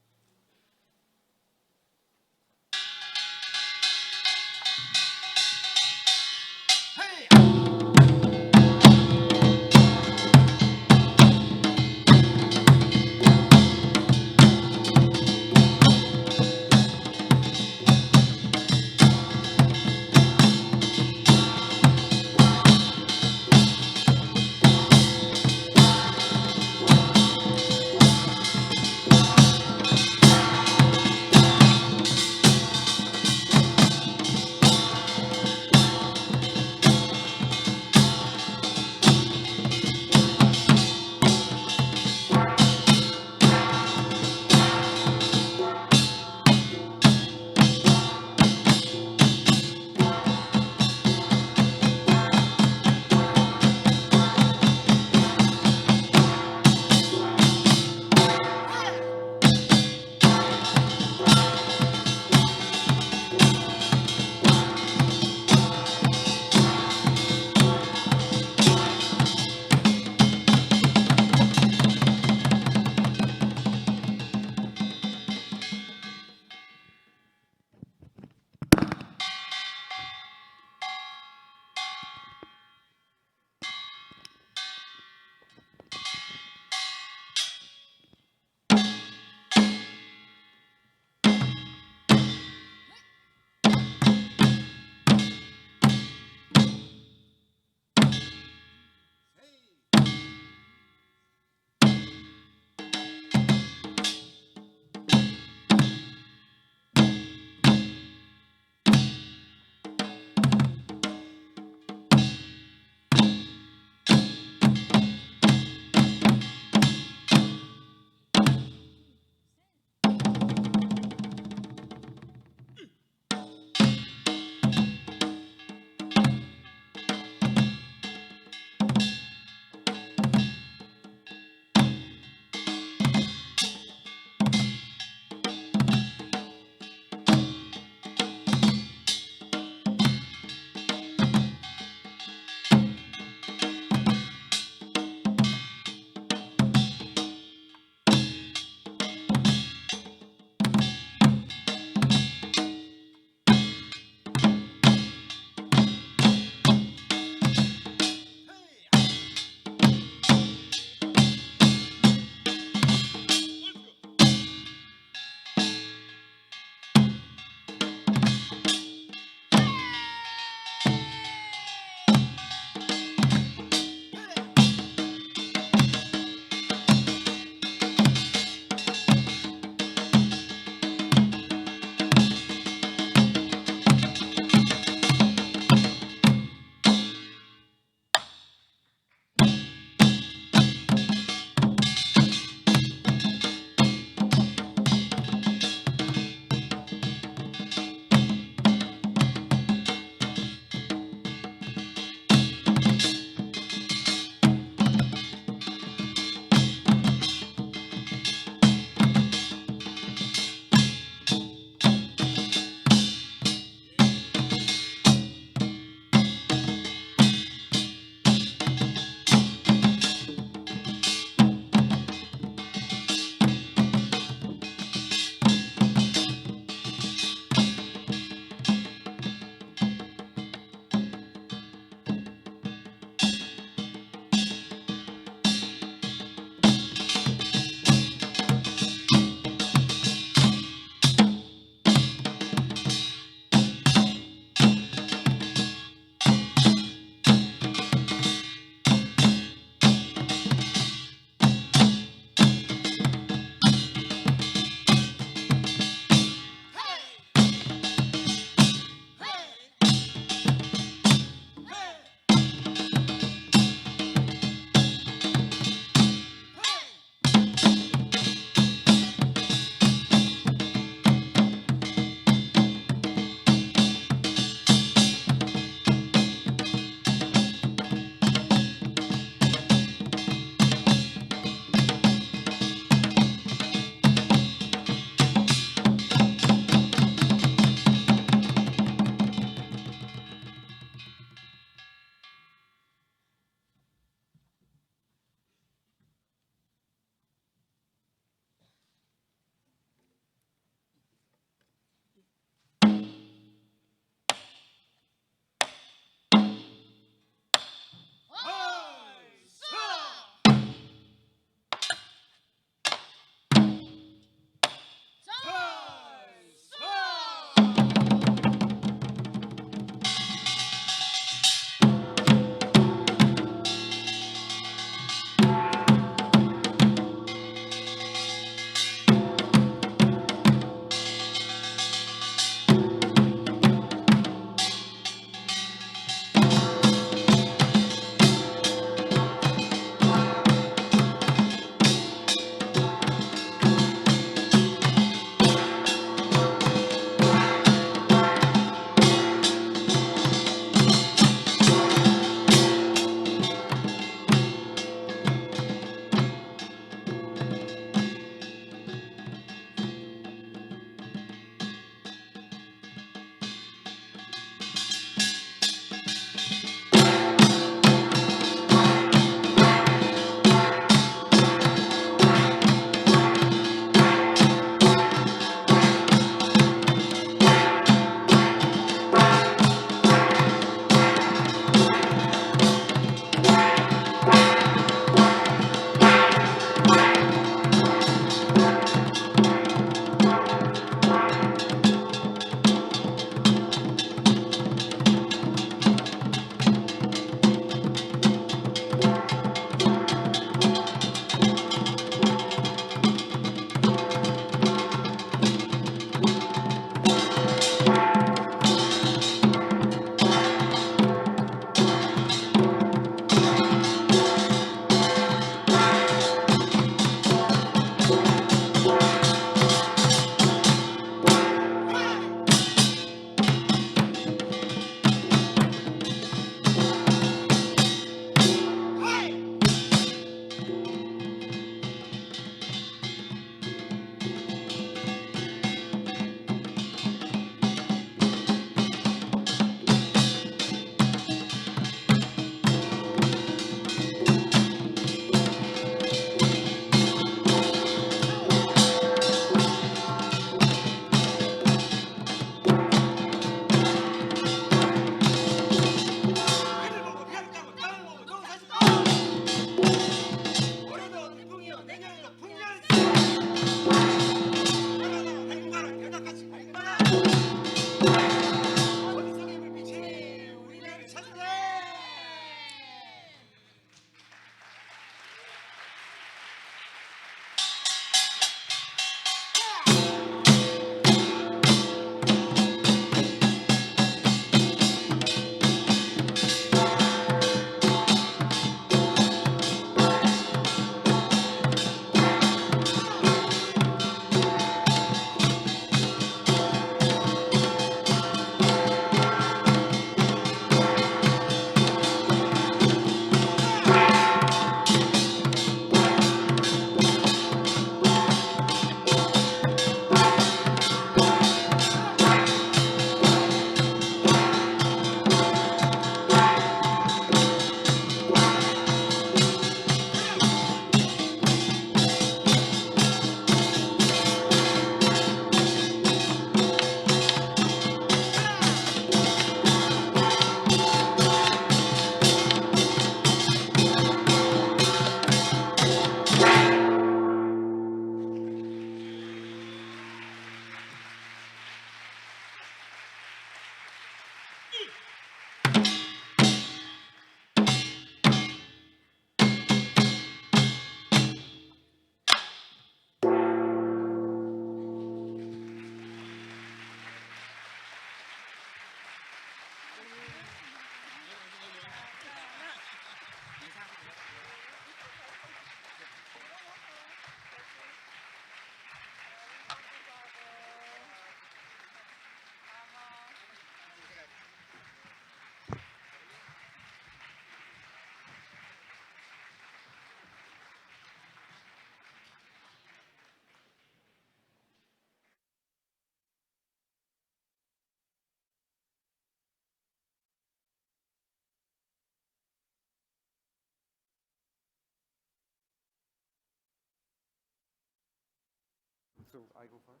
So I go first?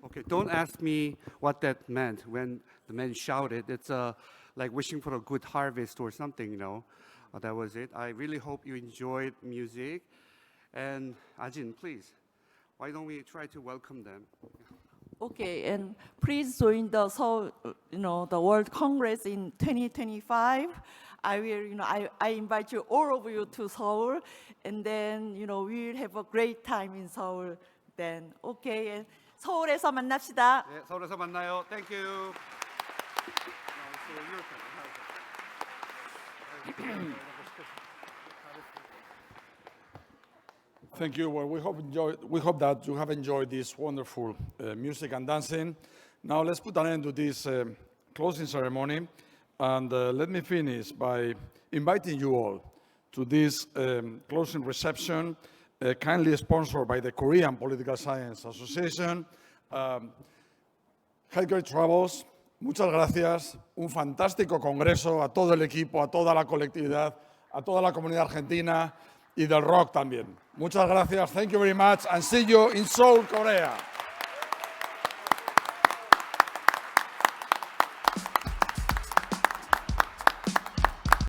Okay, don't ask me what that meant when the man shouted. It's like wishing for a good harvest or something, you know. That was it. I really hope you enjoyed music. And Ajin, please, why don't we try to welcome them? Okay, and please join the Seoul, the World Congress in 2025. I will, I invite you, all of you, to Seoul, and then, we will have a great time in Seoul. Then, okay, and 서울에서 만납시다. 네, 서울에서 만나요. Thank you. Thank you. Well, we hope that you have enjoyed this wonderful music and dancing. Now let's put an end to this closing ceremony. And let me finish by inviting you all to this closing reception, kindly sponsored by the Korean Political Science Association. Have great travels. Muchas gracias. Un fantástico congreso a todo el equipo, a toda la colectividad, a toda la comunidad argentina y del rock también. Muchas gracias. Thank you very much and see you in Seoul, Korea.